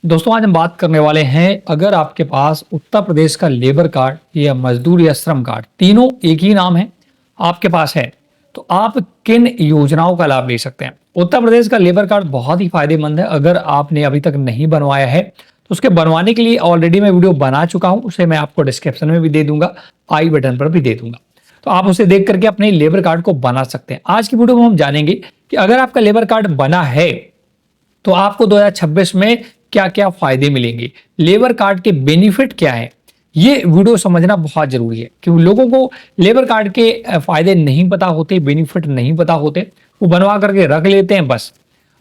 दोस्तों आज हम बात करने वाले हैं अगर आपके पास उत्तर प्रदेश का लेबर कार्ड या मजदूर या श्रम कार्ड तीनों एक ही नाम है आपके पास है तो आप किन योजनाओं का लाभ ले सकते हैं। उत्तर प्रदेश का लेबर कार्ड बहुत ही फायदेमंद है। अगर आपने अभी तक नहीं बनवाया है तो उसके बनवाने के लिए ऑलरेडी मैं वीडियो बना चुका हूं, उसे मैं आपको डिस्क्रिप्शन में भी दे दूंगा, आई बटन पर भी दे दूंगा, तो आप उसे देख करके अपने लेबर कार्ड को बना सकते हैं। आज की वीडियो में हम जानेंगे कि अगर आपका लेबर कार्ड बना है तो आपको 2026 में क्या-क्या फायदे मिलेंगे, लेबर कार्ड के बेनिफिट क्या है, ये वीडियो समझना बहुत जरूरी है क्योंकि लोगों को लेबर कार्ड के फायदे नहीं पता होते, बेनिफिट नहीं पता होते, वो बनवा करके रख लेते हैं बस।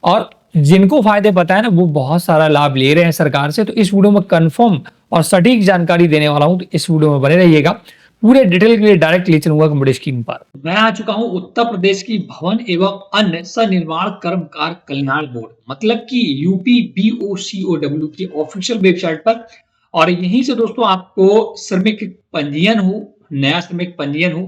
और जिनको फायदे पता है ना वो बहुत सारा लाभ ले रहे हैं सरकार से। तो इस वीडियो में कंफर्म और सटीक जानकारी देने वाला हूं, तो इस वीडियो में बने रहिएगा। पूरे डिटेल के लिए डायरेक्ट ले चलूंगा कंप्यूटर स्क्रीन पर। मैं आ चुका हूं उत्तर प्रदेश की भवन एवं अन्य सनिर्माण कर्मकार कल्याण बोर्ड मतलब कि यूपी BOCOW की ऑफिशियल वेबसाइट पर। और यहीं से दोस्तों आपको श्रमिक पंजीयन हो, नया श्रमिक पंजीयन हो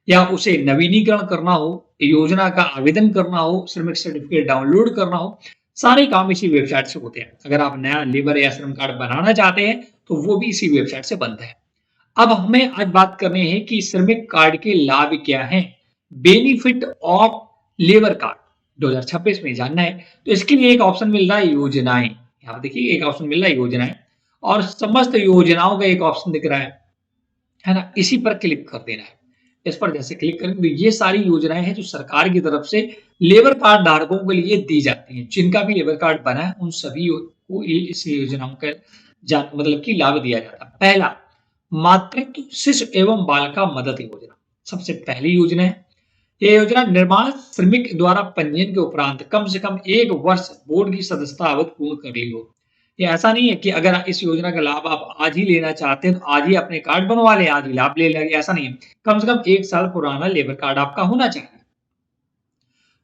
या उसे नवीनीकरण करना हो, योजना का आवेदन करना हो, श्रमिक सर्टिफिकेट डाउनलोड करना हो, सारे काम इसी वेबसाइट से होते हैं। अगर आप नया लेबर या श्रम कार्ड बनाना चाहते हैं तो वो भी इसी वेबसाइट से बनता है। अब हमें आज बात करनी है कि श्रमिक कार्ड के लाभ क्या हैं, बेनिफिट ऑफ लेबर कार्ड 2026 में जानना है। तो इसके लिए एक ऑप्शन मिल रहा है योजनाएं, यहाँ देखिए एक ऑप्शन मिल रहा है योजनाएं और समस्त योजनाओं का एक ऑप्शन दिख रहा है ना, इसी पर क्लिक कर देना है। इस पर जैसे क्लिक करेंगे तो ये सारी योजनाएं हैं जो सरकार की तरफ से लेबर कार्ड धारकों के लिए दी जाती हैं। जिनका भी लेबर कार्ड बना है उन सभी को इस योजनाओं का मतलब कि लाभ दिया जाता है। पहला, मातृत्व शिशु एवं बालिका मदद योजना सबसे पहली योजना है। यह योजना निर्माण श्रमिक द्वारा पंजीयन के उपरांत कम से कम 1 वर्ष बोर्ड की सदस्यता अवधि पूर्ण कर ली हो। ये ऐसा नहीं है कि अगर इस योजना का लाभ आप आज ही लेना चाहते हैं तो आज ही अपने कार्ड बनवा लें, आज ही लाभ ले लेंगे, ऐसा नहीं है। कम से कम 1 साल पुराना लेबर कार्ड आपका होना चाहिए।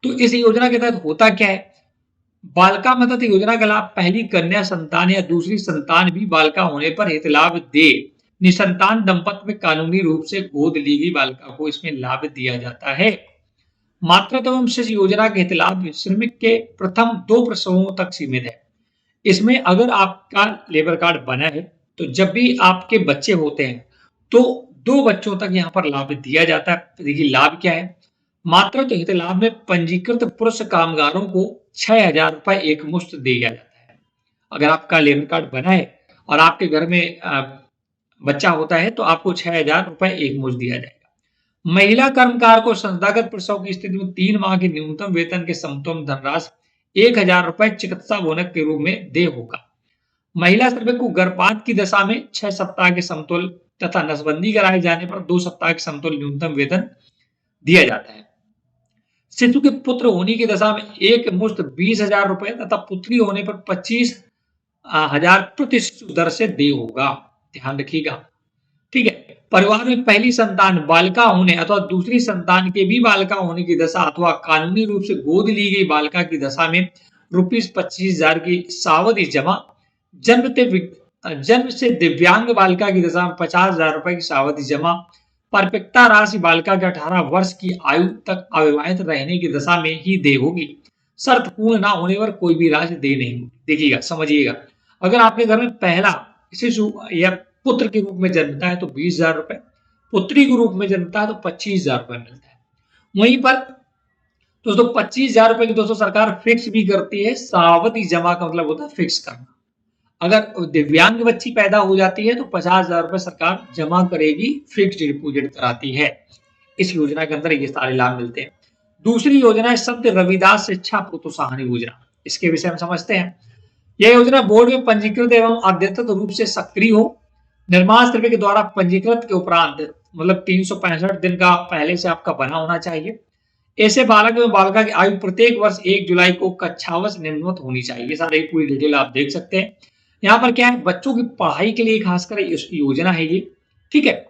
तो इस योजना के तहत होता क्या है, बालिका मदद योजना का लाभ पहली कन्या संतान या दूसरी संतान भी बालिका होने पर हित लाभ दे निसंतान दंपत्ति में कानूनी रूप से गोद ली गई बालिका को इसमें लाभ दिया जाता है। मातृत्व एवं शिशु योजना के हित लाभ श्रमिक के प्रथम 2 प्रसवों तक सीमित है। इसमें अगर आपका लेबर कार्ड बना है तो जब भी आपके बच्चे होते हैं तो 2 बच्चों तक यहाँ पर लाभ दिया जाता है। तो देखिए लाभ क्या है, मातृत्व हित लाभ में पंजीकृत पुरुष कामगारों को 6,000 रुपए एक मुश्त दिया जाता है। अगर आपका लेबर कार्ड बना है और आपके घर में बच्चा होता है तो आपको 6,000 रुपए एक मुश्त दिया जाएगा। महिला कर्मकार को संस्थागत प्रसव की स्थिति में 3 माह के न्यूनतम वेतन के समतुल्य धनराशि 1,000 रुपए चिकित्सा बोनस के रूप में दे होगा। महिला श्रमिक को गर्भपात की दशा में 6 सप्ताह के समतुल्य तथा नसबंदी कराए जाने पर 2 सप्ताह के समतुल्य न्यूनतम वेतन दिया जाता है। शिशु के पुत्र होने की दशा में एक मुश्त 20,000 रुपए तथा पुत्री होने पर 25,000 प्रति शिशु दर से दे होगा, ध्यान रखिएगा। ठीक है, परिवार में पहली संतान बालिका होने अथवा दूसरी संतान के भी बालिका होने की दशा अथवा कानूनी रूप से गोद ली गई बालिका की दशा में ₹25,000 की सावधि जमा, जन्म से दिव्यांग बालिका की दशा में 50,000 रुपए की सावधि जमा, परिपक्वता राशि बालिका के 18 वर्ष की आयु तक अविवाहित रहने की दशा में ही दे होगी। शर्त पूर्ण ना होने पर कोई भी राशि दे नहीं होगी। देखिएगा, समझिएगा, अगर आपके घर में पहला शिशु या पुत्र के रूप में जन्मता है तो 20,000 रुपए, पुत्री के रूप में जन्मता है तो 25,000 रुपए मिलता है। वहीं पर दोस्तों 25,000 रुपए की दोस्तों सरकार फिक्स भी करती है। सावधि जमा का मतलब होता है फिक्स करना। अगर दिव्यांग बच्ची पैदा हो जाती है तो 50,000 रुपए सरकार जमा करेगी, फिक्स्ड डिपॉजिट कराती है। इस योजना के अंदर ये सारे लाभ मिलते हैं। दूसरी योजना है संत रविदास शिक्षा प्रोत्साहन योजना। इसके विषय में समझते हैं। यह योजना बोर्ड में पंजीकृत एवं अद्यतन रूप से सक्रिय हो, निर्माण श्रमिक के द्वारा पंजीकृत के उपरांत मतलब 365 दिन का पहले से आपका बना होना चाहिए। ऐसे बालक एवं बालिका की आयु प्रत्येक वर्ष 1 जुलाई को कक्षावश निम्नवत होनी चाहिए। सारी पूरी डिटेल आप देख सकते हैं। यहाँ पर क्या है, बच्चों की पढ़ाई के लिए खासकर योजना है ये, ठीक है,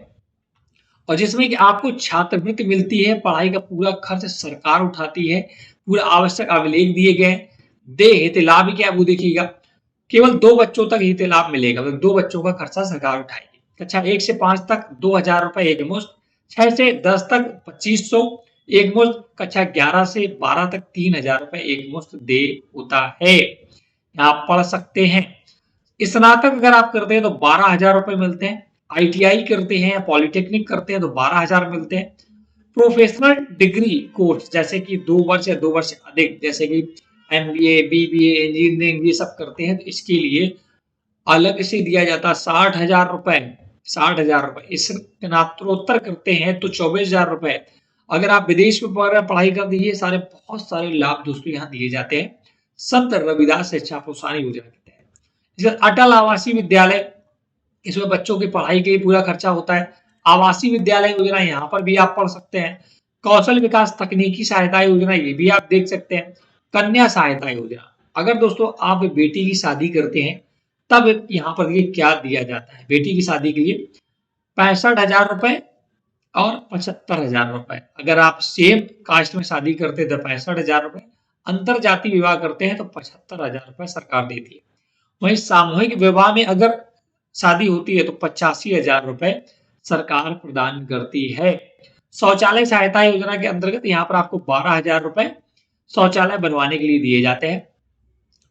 और जिसमें कि आपको छात्रवृत्ति मिलती है, पढ़ाई का पूरा खर्च सरकार उठाती है, पूरा आवश्यक अभिलेख दिए गए। दे हित लाभ क्या वो देखिएगा, केवल 2 बच्चों तक हित लाभ मिलेगा, मतलब 2 बच्चों का खर्चा सरकार उठाएगी। कक्षा 1 से 5 तक 2,000 रुपए एक मुश्त, 6 से 10 तक 2,500 एक मुश्त, कक्षा 11 से 12 तक 3,000 रुपए एक मुश्त दे होता है। आप पढ़ सकते हैं। स्नातक अगर आप करते हैं तो 12,000 रुपए मिलते हैं। आईटीआई करते हैं या पॉलिटेक्निक करते हैं तो 12,000 मिलते हैं। प्रोफेशनल डिग्री कोर्स जैसे कि 2 वर्ष या 2 वर्ष से अधिक, जैसे कि एमबीए, बीबीए, इंजीनियरिंग ये सब करते हैं, तो इसके लिए अलग से दिया जाता है 60,000 रुपए। 60,000 रुपए। स्नातकोत्तर करते हैं तो 24,000 रुपए। अगर आप विदेश में पढ़ाई करते हैं, ये सारे बहुत सारे लाभ दोस्तों यहाँ दिए जाते हैं संत रविदास शिक्षा प्रोत्साहन योजना के तहत। जैसे अटल आवासीय विद्यालय, इसमें बच्चों की पढ़ाई के लिए पूरा खर्चा होता है। आवासीय विद्यालय योजना, यहाँ पर भी आप पढ़ सकते हैं। कौशल विकास तकनीकी सहायता योजना, ये भी आप देख सकते हैं। कन्या सहायता योजना, अगर दोस्तों आप बेटी की शादी करते हैं तब यहाँ पर ये क्या दिया जाता है। बेटी की शादी के लिए 65,000 रुपए और 75,000 रुपए। अगर आप सेम कास्ट में शादी करते हैं तो 65,000 रुपए, अंतर जाति विवाह करते हैं तो 75,000 रुपए सरकार देती है। वहीं सामूहिक विवाह में अगर शादी होती है तो 85,000 रुपए सरकार प्रदान करती है। शौचालय सहायता योजना के अंतर्गत यहाँ पर आपको 12,000 रुपए शौचालय बनवाने के लिए दिए जाते हैं।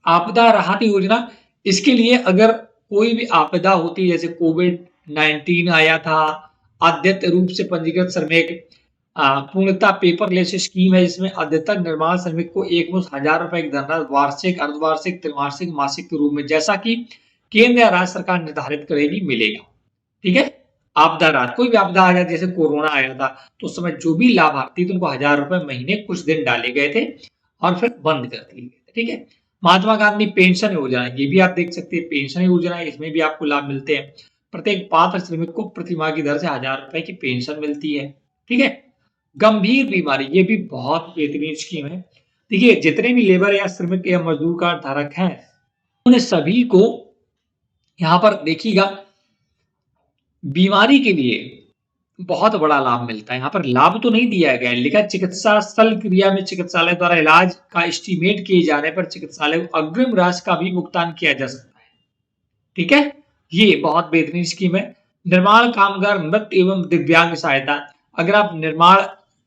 आपदा राहत योजना, इसके लिए अगर कोई भी आपदा होती है, जैसे कोविड-19 आया था, अद्यत रूप से पंजीकृत श्रमिक, पूर्णतः पेपरलेस स्कीम है, जिसमें अद्यतन निर्माण श्रमिक को एकमुश्त 1,000 रुपए की धनराशि वार्षिक, अर्धवार्षिक, त्रैमासिक, मासिक के रूप में, जैसा कि केंद्र या राज्य सरकार निर्धारित करेगी, मिलेगा। ठीक है। आपदा राहत, कोई भी आपदा आ जाए, जैसे कोरोना आया था, तो उस समय जो भी लाभार्थी थे उनको 1,000 रुपए महीने कुछ दिन डाले गए थे और फिर बंद कर दिए गए थे। ठीक है। महात्मा गांधी पेंशन योजना, ये भी आप देख सकते हैं, पेंशन योजना है, इसमें भी आपको लाभ मिलते हैं। प्रत्येक पात्र श्रमिक को प्रति माह की दर से 1,000 रुपए की पेंशन मिलती है। ठीक है। गंभीर बीमारी, ये भी बहुत बेहतरीन स्कीम है। देखिए, जितने भी लेबर या श्रमिक या मजदूर कार्ड धारक हैं, उन्हें सभी को यहाँ पर देखिएगा बीमारी के लिए बहुत बड़ा लाभ मिलता है। यहाँ पर लाभ तो नहीं दिया गया है, लिखा चिकित्सा स्थल क्रिया में चिकित्सालय द्वारा इलाज का एस्टीमेट किए जाने पर चिकित्सालय को अग्रिम राशि का भी भुगतान किया जा सकता है। ठीक है। ये बहुत बेहतरीन स्कीम है। निर्माण कामगार मृत एवं दिव्यांग सहायता, अगर आप निर्माण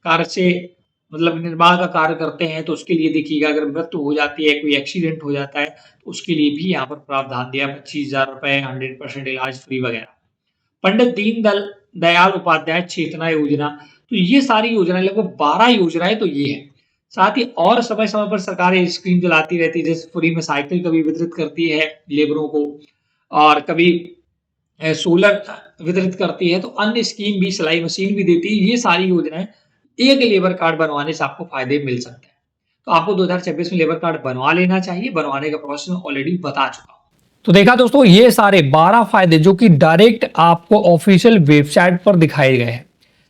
कार्य से मतलब निर्माण का कार्य करते हैं तो उसके लिए देखिएगा, अगर मृत्यु हो जाती है, कोई एक्सीडेंट हो जाता है, तो उसके लिए भी यहाँ पर प्रावधान दिया 25,000 रुपए, 100% इलाज फ्री वगैरह। पंडित दीनदयाल उपाध्याय चेतना योजना, तो ये सारी योजनाएं, लगभग 12 योजनाएं तो ये है। साथ ही और समय समय पर सरकार ये स्कीम चलाती रहती है, जैसे फ्री में साइकिल कभी वितरित करती है लेबरों को, और कभी सोलर वितरित करती है, तो अन्य स्कीम भी, सिलाई मशीन भी देती है। ये सारी योजनाएं, एक लेबर कार्ड बनवाने से आपको फायदे मिल सकते हैं। तो आपको 2026 में लेबर कार्ड बनवा लेना चाहिए। बनवाने का प्रोसेस ऑलरेडी बता चुका हूं। तो देखा दोस्तों, ये सारे 12 फायदे जो कि डायरेक्ट आपको ऑफिशियल वेबसाइट पर दिखाए गए हैं।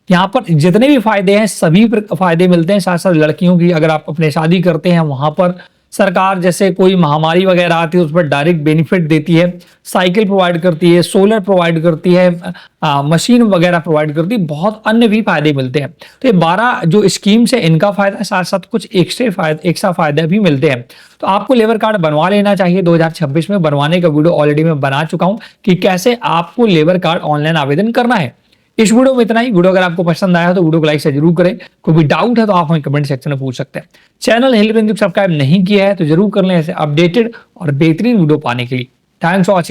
यहाँ पर जितने भी फायदे हैं सभी फायदे मिलते हैं। साथ साथ लड़कियों की, अगर आप अपने शादी करते हैं, वहां पर सरकार जैसे कोई महामारी वगैरह आती है उस पर डायरेक्ट बेनिफिट देती है, साइकिल प्रोवाइड करती है, सोलर प्रोवाइड करती है, मशीन वगैरह प्रोवाइड करती है, बहुत अन्य भी फायदे मिलते हैं। तो ये 12 जो स्कीम्स है, इनका फायदा, साथ साथ कुछ एक्स्ट्रा फायदे भी मिलते हैं। तो आपको लेबर कार्ड बनवा लेना चाहिए। 2026 में बनवाने का वीडियो ऑलरेडी मैं बना चुका हूं कि कैसे आपको लेबर कार्ड ऑनलाइन आवेदन करना है। इस वीडियो में इतना ही। वीडियो अगर आपको पसंद आया तो वीडियो को लाइक से जरूर करें। कोई भी डाउट है तो आप हमें कमेंट सेक्शन में पूछ सकते हैं। चैनल हिल बिंदु सब्सक्राइब नहीं किया है तो जरूर कर लें ऐसे अपडेटेड और बेहतरीन वीडियो पाने के लिए। Thanks for watching.